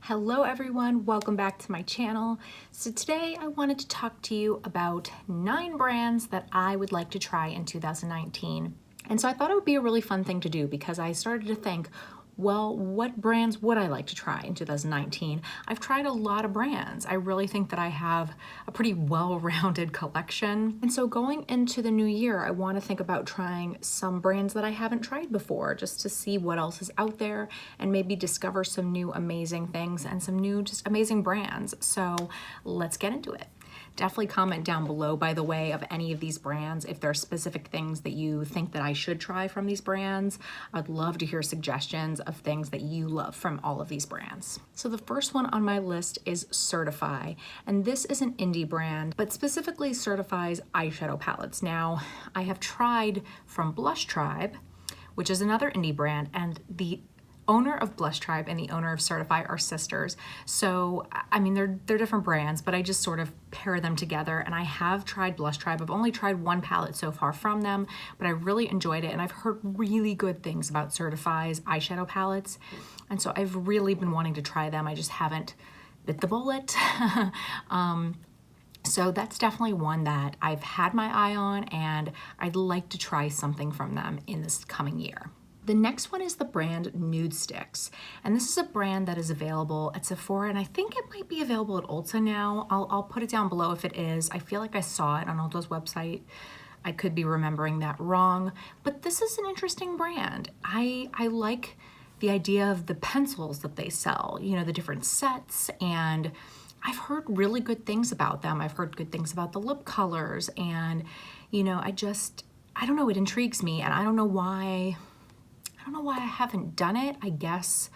Hello everyone, welcome back to my channel. So today I wanted to talk to you about 9 brands that I would like to try in 2019. And so I thought it would be a really fun thing to do because I started to think, well, what brands would I like to try in 2019? I've tried a lot of brands. I really think that I have a pretty well-rounded collection. And so going into the new year, I want to think about trying some brands that I haven't tried before just to see what else is out there and maybe discover some new amazing things and some new just amazing brands. So let's get into it. Definitely comment down below, by the way, of any of these brands, if there are specific things that you think that I should try from these brands. I'd love to hear suggestions of things that you love from all of these brands. So the first one on my list is Certifeye, and this is an indie brand, but specifically Certifeye's eyeshadow palettes. Now, I have tried from Blush Tribe, which is another indie brand, and the owner of Blush Tribe and the owner of Certifeye are sisters. So, I mean, they're different brands, but I just sort of pair them together. And I have tried Blush Tribe. I've only tried one palette so far from them, but I really enjoyed it. And I've heard really good things about Certifeye's eyeshadow palettes. And so I've really been wanting to try them. I just haven't bit the bullet. So that's definitely one that I've had my eye on, and I'd like to try something from them in this coming year. The next one is the brand Nudestix, and this is a brand that is available at Sephora, and I think it might be available at Ulta now. I'll put it down below if it is. I feel like I saw it on Ulta's website. I could be remembering that wrong, but this is an interesting brand. I like the idea of the pencils that they sell, you know, the different sets, and I've heard really good things about them. I've heard good things about the lip colors, and, you know, I don't know, it intrigues me, and I don't know why I haven't done it. I guess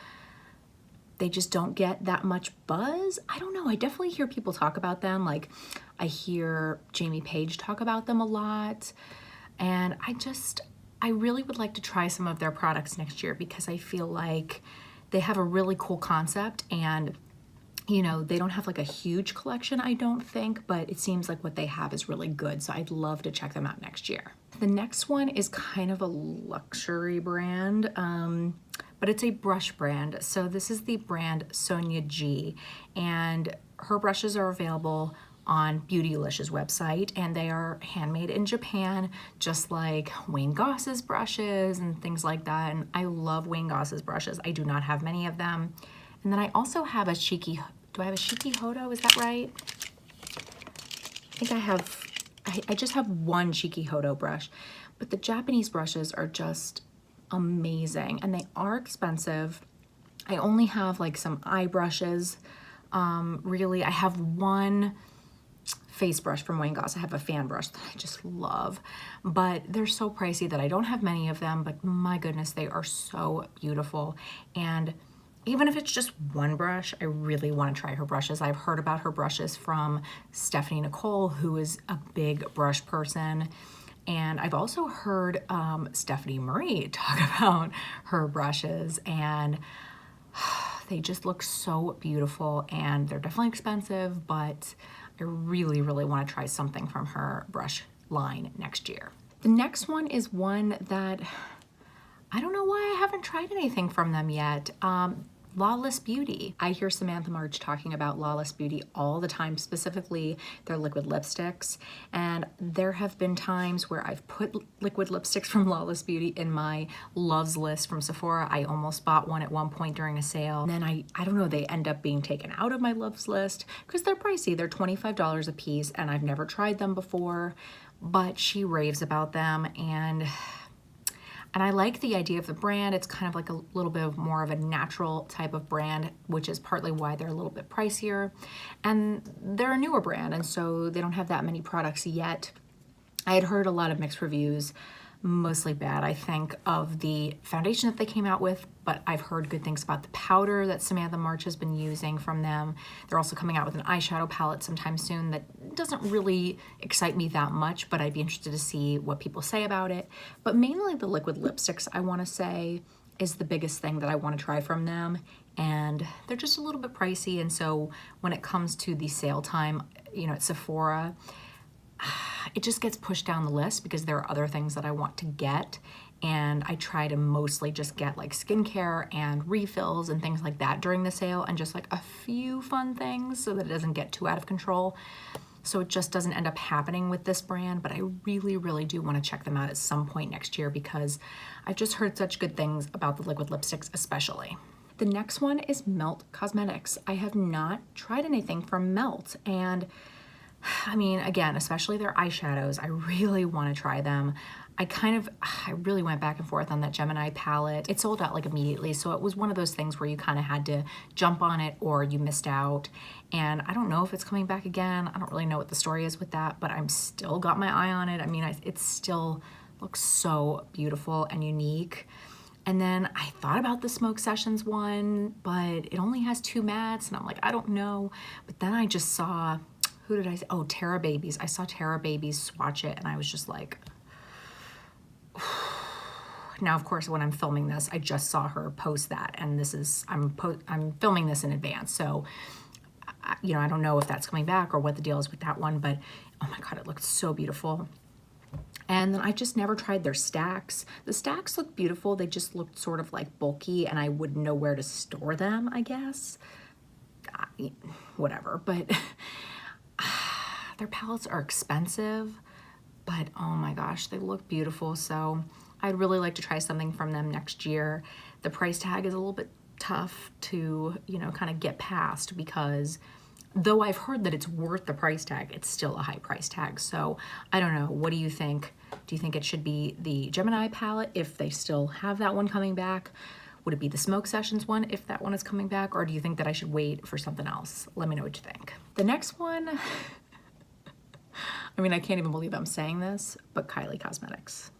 they just don't get that much buzz. I don't know. I definitely hear people talk about them. Like, I hear Jamie Page talk about them a lot. And I really would like to try some of their products next year because I feel like they have a really cool concept, and you know, they don't have like a huge collection, I don't think, but it seems like what they have is really good. So I'd love to check them out next year. The next one is kind of a luxury brand, but it's a brush brand. So this is the brand Sonia G, and her brushes are available on Beautylicious website, and they are handmade in Japan, just like Wayne Goss's brushes and things like that. And I love Wayne Goss's brushes. I do not have many of them. And then I also have a Shiki, do I have a Shiki Hodo, is that right? I think I just have one Shiki Hodo brush, but the Japanese brushes are just amazing, and they are expensive. I only have like some eye brushes, really. I have one face brush from Wayne Goss. I have a fan brush that I just love, but they're so pricey that I don't have many of them, but my goodness, they are so beautiful. And even if it's just one brush, I really want to try her brushes. I've heard about her brushes from Stephanie Nicole, who is a big brush person. And I've also heard Stephanie Marie talk about her brushes, and they just look so beautiful, and they're definitely expensive, but I really, really want to try something from her brush line next year. The next one is one that I don't know why I haven't tried anything from them yet. Lawless Beauty. I hear Samantha March talking about Lawless Beauty all the time, specifically their liquid lipsticks. And there have been times where I've put liquid lipsticks from Lawless Beauty in my loves list from Sephora. I almost bought one at one point during a sale. And then I don't know, they end up being taken out of my loves list because they're pricey. They're $25 a piece, and I've never tried them before, but she raves about them, and I like the idea of the brand. It's kind of like a little bit more of a natural type of brand, which is partly why they're a little bit pricier. And they're a newer brand, and so they don't have that many products yet. I had heard a lot of mixed reviews, mostly bad, I think, of the foundation that they came out with, but I've heard good things about the powder that Samantha March has been using from them. They're also coming out with an eyeshadow palette sometime soon that doesn't really excite me that much, but I'd be interested to see what people say about it. But mainly the liquid lipsticks, I want to say, is the biggest thing that I want to try from them, and they're just a little bit pricey. And so when it comes to the sale time, you know, at Sephora, it just gets pushed down the list because there are other things that I want to get, and I try to mostly just get like skincare and refills and things like that during the sale, and just like a few fun things so that it doesn't get too out of control. So it just doesn't end up happening with this brand, but I really, really do want to check them out at some point next year because I've just heard such good things about the liquid lipsticks especially. The next one is Melt Cosmetics. I have not tried anything from Melt, and I mean, again, especially their eyeshadows, I really want to try them. I really went back and forth on that Gemini palette. It sold out like immediately, so it was one of those things where you kind of had to jump on it or you missed out. And I don't know if it's coming back again. I don't really know what the story is with that, but I'm still got my eye on it. I mean, it still looks so beautiful and unique. And then I thought about the Smoke Sessions one, but it only has 2 mattes, and I'm like, I don't know. But then I just saw, who did I say? Oh, Tara Babies. I saw Tara Babies swatch it, and I was just like, now, of course, when I'm filming this, I just saw her post that, and this is, I'm filming this in advance, so, you know, I don't know if that's coming back or what the deal is with that one, but oh my God, it looked so beautiful. And then I just never tried their stacks. The stacks look beautiful. They just looked sort of like bulky, and I wouldn't know where to store them, I guess. Whatever, but their palettes are expensive, but oh my gosh, they look beautiful. So I'd really like to try something from them next year. The price tag is a little bit tough to, you know, kind of get past, because though I've heard that it's worth the price tag, it's still a high price tag. So I don't know. What do you think? Do you think it should be the Gemini palette if they still have that one coming back? Would it be the Smoke Sessions one if that one is coming back? Or do you think that I should wait for something else? Let me know what you think. The next one, I mean, I can't even believe I'm saying this, but Kylie Cosmetics.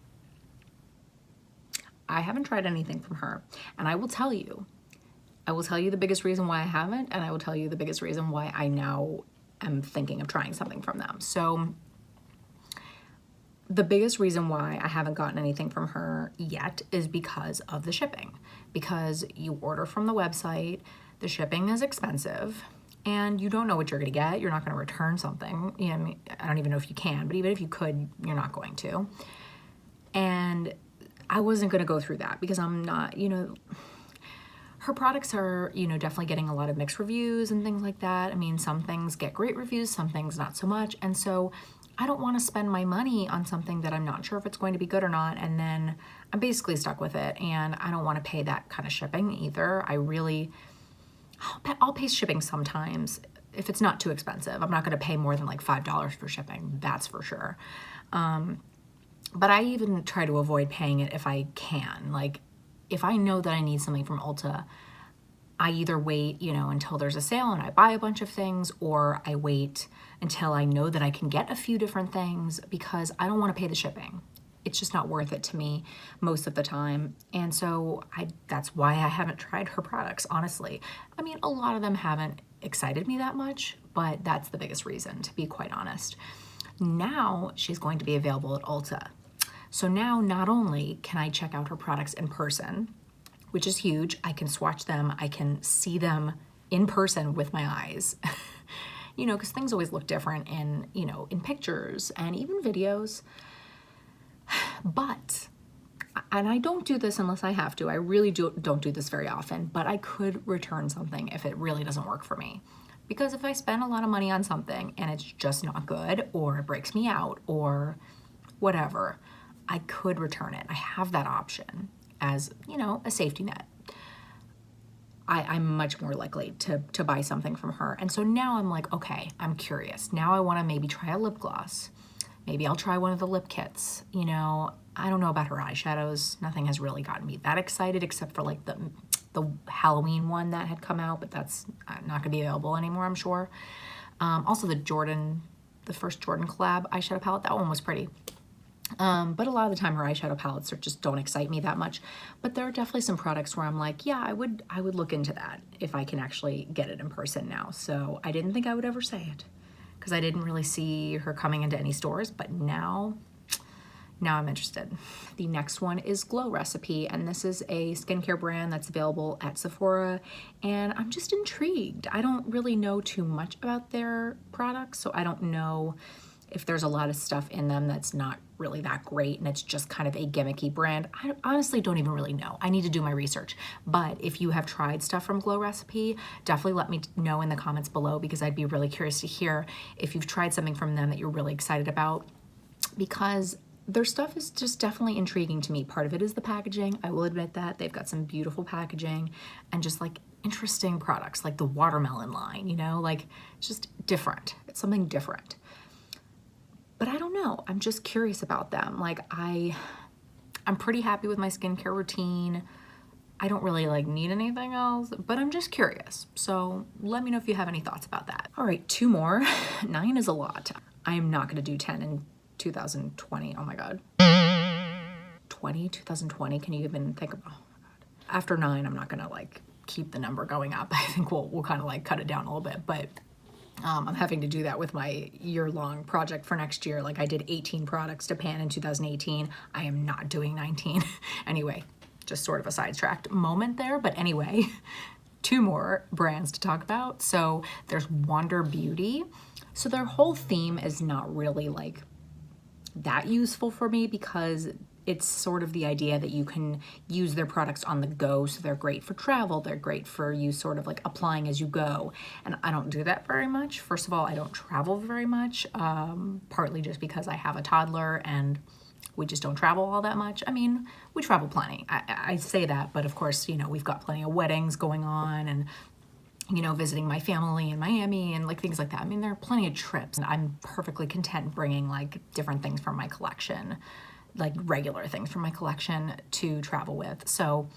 I haven't tried anything from her, and I will tell you the biggest reason why I haven't, and I will tell you the biggest reason why I now am thinking of trying something from them. So the biggest reason why I haven't gotten anything from her yet is because of the shipping. Because you order from the website, the shipping is expensive, and you don't know what you're gonna get. You're not gonna return something. You know, I mean, I don't even know if you can, but even if you could, you're not going to. And I wasn't gonna go through that because I'm not, you know, her products are, you know, definitely getting a lot of mixed reviews and things like that. I mean, some things get great reviews, some things not so much. And so I don't want to spend my money on something that I'm not sure if it's going to be good or not. And then I'm basically stuck with it. And I don't want to pay that kind of shipping either. I'll pay shipping sometimes if it's not too expensive. I'm not going to pay more than like $5 for shipping. That's for sure. But I even try to avoid paying it if I can. Like, if I know that I need something from Ulta, I either wait, you know, until there's a sale and I buy a bunch of things, or I wait until I know that I can get a few different things, because I don't want to pay the shipping. It's just not worth it to me most of the time. And so that's why I haven't tried her products, honestly. I mean, a lot of them haven't excited me that much, but that's the biggest reason, to be quite honest. Now she's going to be available at Ulta. So now not only can I check out her products in person, which is huge, I can swatch them, I can see them in person with my eyes, you know, because things always look different in, you know, in pictures and even videos. But, and I don't do this unless I have to, I really don't do this very often, but I could return something if it really doesn't work for me. Because if I spend a lot of money on something and it's just not good, or it breaks me out, or whatever, I could return it. I have that option as, you know, a safety net. I'm much more likely to buy something from her. And so now I'm like, okay, I'm curious. Now I want to maybe try a lip gloss. Maybe I'll try one of the lip kits. You know, I don't know about her eyeshadows. Nothing has really gotten me that excited except for like the Halloween one that had come out, but that's not gonna be available anymore, I'm sure. Also the first Jordan collab eyeshadow palette, that one was pretty. But a lot of the time her eyeshadow palettes just don't excite me that much. But there are definitely some products where I'm like, yeah, I would look into that if I can actually get it in person now. So I didn't think I would ever say it because I didn't really see her coming into any stores, but now I'm interested. The next one is Glow Recipe, and this is a skincare brand that's available at Sephora, and I'm just intrigued. I don't really know too much about their products, so I don't know if there's a lot of stuff in them that's not really that great and it's just kind of a gimmicky brand, I honestly don't even really know. I need to do my research. But if you have tried stuff from Glow Recipe, definitely let me know in the comments below, because I'd be really curious to hear if you've tried something from them that you're really excited about, because their stuff is just definitely intriguing to me. Part of it is the packaging. I will admit that. They've got some beautiful packaging and just like interesting products, like the watermelon line, you know, like it's just different. It's something different. But I don't know. I'm just curious about them. Like I'm pretty happy with my skincare routine. I don't really like need anything else, but I'm just curious. So let me know if you have any thoughts about that. All right, 2 more. 9 is a lot. I am not gonna do 10 in 2020. Oh my God. 2020, can you even think about, oh my God. After 9, I'm not gonna like keep the number going up. I think we'll kind of like cut it down a little bit, but I'm having to do that with my year-long project for next year. Like I did 18 products to pan in 2018. I am not doing 19. Anyway, just sort of a sidetracked moment there, but anyway, 2 more brands to talk about. So there's Wander Beauty. So their whole theme is not really like that useful for me, because it's sort of the idea that you can use their products on the go. So they're great for travel. They're great for you sort of like applying as you go. And I don't do that very much. First of all, I don't travel very much, partly just because I have a toddler and we just don't travel all that much. I mean, we travel plenty. I say that, but of course, you know, we've got plenty of weddings going on and, you know, visiting my family in Miami and like things like that. I mean, there are plenty of trips, and I'm perfectly content bringing like different things from my collection, like regular things from my collection to travel with. So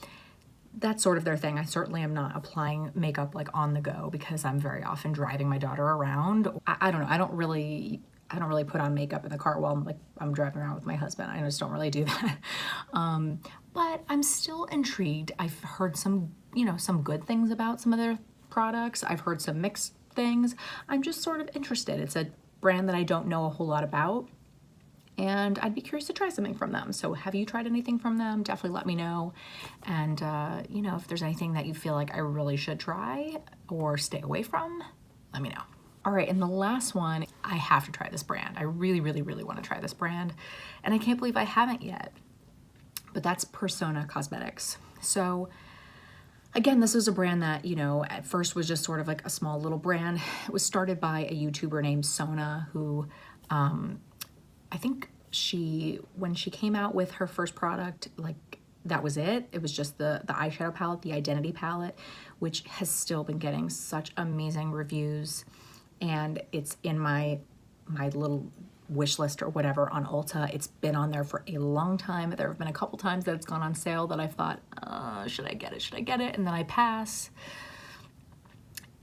that's sort of their thing. I certainly am not applying makeup like on the go, because I'm very often driving my daughter around. I don't know. I don't really put on makeup in the car while I'm driving around with my husband. I just don't really do that. But I'm still intrigued. I've heard some, you know, some good things about some of their products. I've heard some mixed things. I'm just sort of interested. It's a brand that I don't know a whole lot about, and I'd be curious to try something from them. So have you tried anything from them? Definitely let me know. And you know, if there's anything that you feel like I really should try or stay away from, let me know. All right, and the last one, I have to try this brand. I really, really, really want to try this brand, and I can't believe I haven't yet. But that's Sonia Cosmetics. So again, this is a brand that, you know, at first was just sort of like a small little brand. It was started by a YouTuber named Sonia, who I think when she came out with her first product, like that was it. It was just the eyeshadow palette, the Identity palette, which has still been getting such amazing reviews. And it's in my little wish list or whatever on Ulta. It's been on there for a long time. There have been a couple times that it's gone on sale that I thought, should I get it? Should I get it? And then I pass.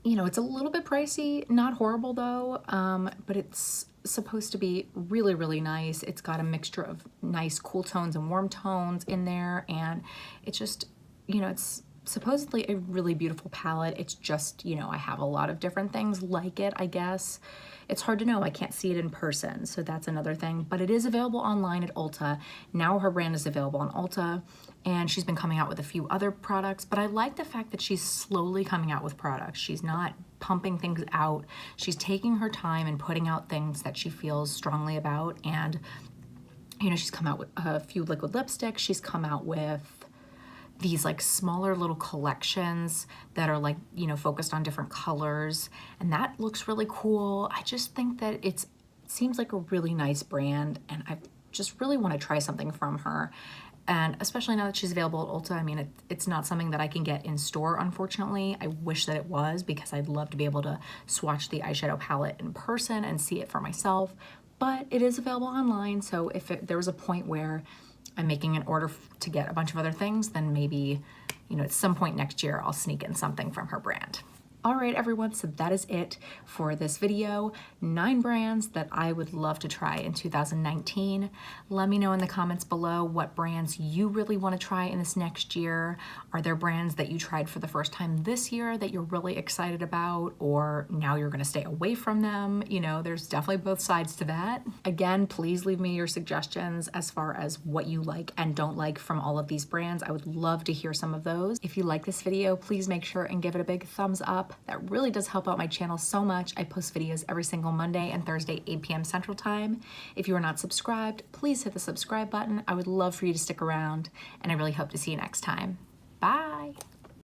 You know, it's a little bit pricey, not horrible though, but it's supposed to be really, really nice. It's got a mixture of nice cool tones and warm tones in there. And it's just, you know, it's supposedly a really beautiful palette. It's just, you know, I have a lot of different things like it, I guess. It's hard to know. I can't see it in person, so that's another thing. But it is available online at Ulta. Now her brand is available on Ulta, and she's been coming out with a few other products. But I like the fact that she's slowly coming out with products. She's not pumping things out. She's taking her time and putting out things that she feels strongly about. And, you know, she's come out with a few liquid lipsticks. She's come out with these like smaller little collections that are like, you know, focused on different colors, and that looks really cool. I just think that it seems like a really nice brand, and I just really want to try something from her. And especially now that she's available at Ulta, I mean, it's not something that I can get in store, unfortunately. I wish that it was, because I'd love to be able to swatch the eyeshadow palette in person and see it for myself, but it is available online. So if there was a point where I'm making an order to get a bunch of other things, then maybe, you know, at some point next year, I'll sneak in something from her brand. All right, everyone, so that is it for this video. 9 brands that I would love to try in 2019. Let me know in the comments below what brands you really want to try in this next year. Are there brands that you tried for the first time this year that you're really excited about, or now you're going to stay away from them? You know, there's definitely both sides to that. Again, please leave me your suggestions as far as what you like and don't like from all of these brands. I would love to hear some of those. If you like this video, please make sure and give it a big thumbs up. up. That really does help out my channel so much. I post videos every single Monday and Thursday, 8 p.m. Central Time. If you are not subscribed, please hit the subscribe button. I would love for you to stick around, and I really hope to see you next time. Bye.